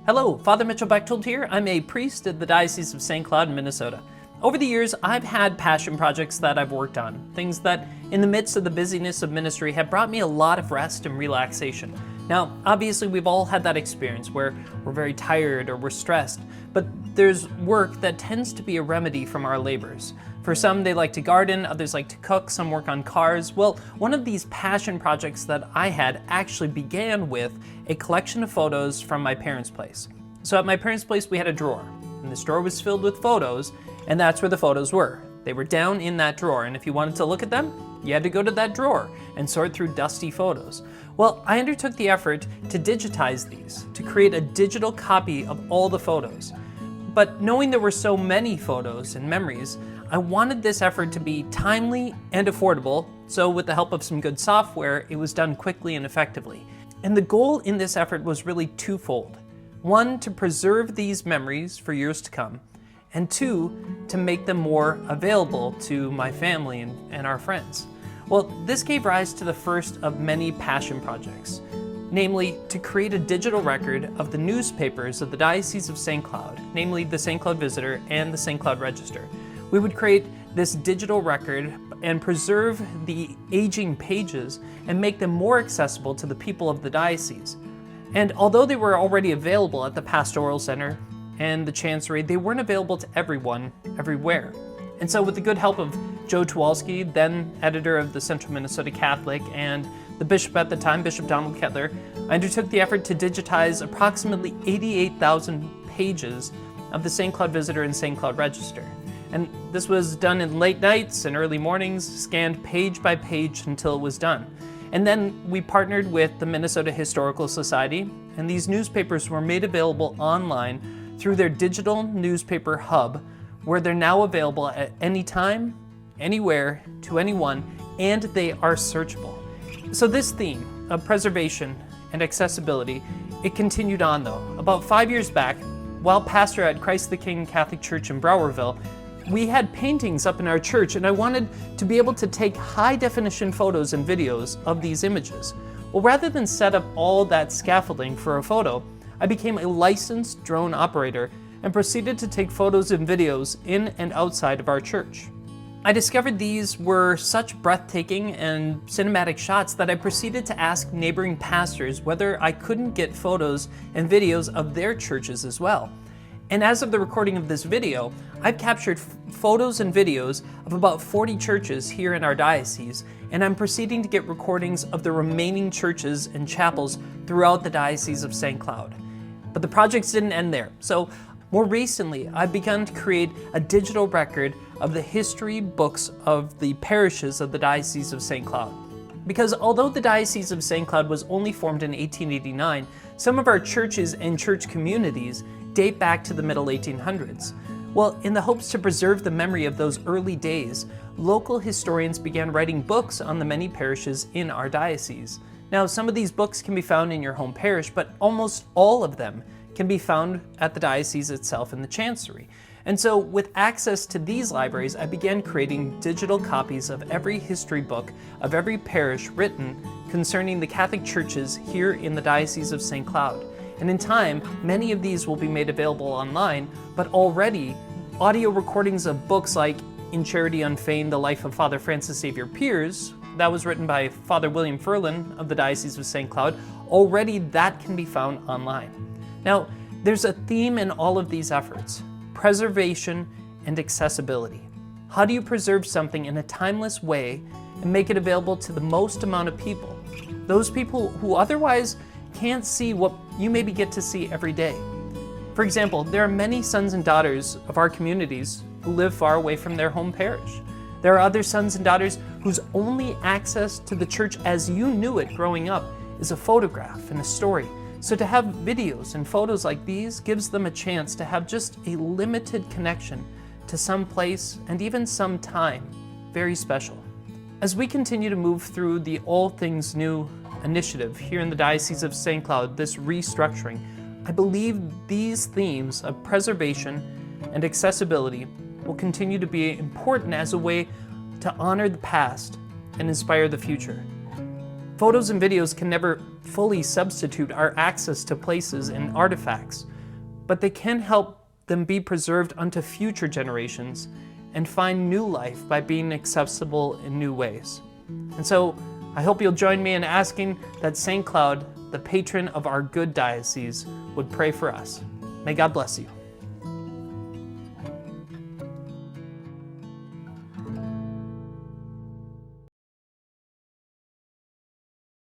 Hello, Father Mitchell Bechtold here. I'm a priest at the Diocese of St. Cloud in Minnesota. Over the years, I've had passion projects that I've worked on, things that in the midst of the busyness of ministry have brought me a lot of rest and relaxation. Now, obviously we've all had that experience where we're very tired or we're stressed, but there's work that tends to be a remedy from our labors. For some, they like to garden, others like to cook, some work on cars. Well, one of these passion projects that I had actually began with a collection of photos from my parents' place. So at my parents' place, we had a drawer, and this drawer was filled with photos, and that's where the photos were. They were down in that drawer, and if you wanted to look at them, you had to go to that drawer and sort through dusty photos. Well, I undertook the effort to digitize these, to create a digital copy of all the photos. But knowing there were so many photos and memories, I wanted this effort to be timely and affordable, so with the help of some good software, it was done quickly and effectively. And the goal in this effort was really twofold. One, to preserve these memories for years to come, and two, to make them more available to my family and our friends. Well, this gave rise to the first of many passion projects, namely to create a digital record of the newspapers of the Diocese of St. Cloud, namely the St. Cloud Visitor and the St. Cloud Register. We would create this digital record and preserve the aging pages and make them more accessible to the people of the diocese. And although they were already available at the Pastoral Center and the Chancery, they weren't available to everyone, everywhere. And so with the good help of Joe Tuwalski, then editor of the Central Minnesota Catholic, and the bishop at the time, Bishop Donald Kettler, I undertook the effort to digitize approximately 88,000 pages of the St. Cloud Visitor and St. Cloud Register. And this was done in late nights and early mornings, scanned page by page until it was done. And then we partnered with the Minnesota Historical Society, and these newspapers were made available online through their digital newspaper hub, where they're now available at any time, anywhere, to anyone, and they are searchable. So this theme of preservation and accessibility, it continued on though. About 5 years back, while pastor at Christ the King Catholic Church in Browerville, we had paintings up in our church, and I wanted to be able to take high-definition photos and videos of these images. Well, rather than set up all that scaffolding for a photo, I became a licensed drone operator and proceeded to take photos and videos in and outside of our church. I discovered these were such breathtaking and cinematic shots that I proceeded to ask neighboring pastors whether I couldn't get photos and videos of their churches as well. And as of the recording of this video, I've captured photos and videos of about 40 churches here in our diocese, and I'm proceeding to get recordings of the remaining churches and chapels throughout the Diocese of St. Cloud. But the projects didn't end there. So more recently, I've begun to create a digital record of the history books of the parishes of the Diocese of St. Cloud. Because although the Diocese of St. Cloud was only formed in 1889, some of our churches and church communities date back to the middle 1800s. Well, in the hopes to preserve the memory of those early days, local historians began writing books on the many parishes in our diocese. Now, some of these books can be found in your home parish, but almost all of them can be found at the diocese itself in the Chancery. And so with access to these libraries, I began creating digital copies of every history book of every parish written concerning the Catholic churches here in the Diocese of St. Cloud. And in time, many of these will be made available online, but already audio recordings of books like In Charity Unfeigned, The Life of Father Francis Xavier Piers, that was written by Father William Ferlin of the Diocese of St. Cloud, already that can be found online. Now, there's a theme in all of these efforts: preservation and accessibility. How do you preserve something in a timeless way and make it available to the most amount of people? Those people who otherwise can't see what you maybe get to see every day. For example, there are many sons and daughters of our communities who live far away from their home parish. There are other sons and daughters whose only access to the church as you knew it growing up is a photograph and a story. So to have videos and photos like these gives them a chance to have just a limited connection to some place and even some time very special. As we continue to move through the All Things New initiative here in the Diocese of St. Cloud, this restructuring, I believe these themes of preservation and accessibility will continue to be important as a way to honor the past and inspire the future. Photos and videos can never fully substitute our access to places and artifacts, but they can help them be preserved unto future generations and find new life by being accessible in new ways. And so I hope you'll join me in asking that St. Cloud, the patron of our good diocese, would pray for us. May God bless you.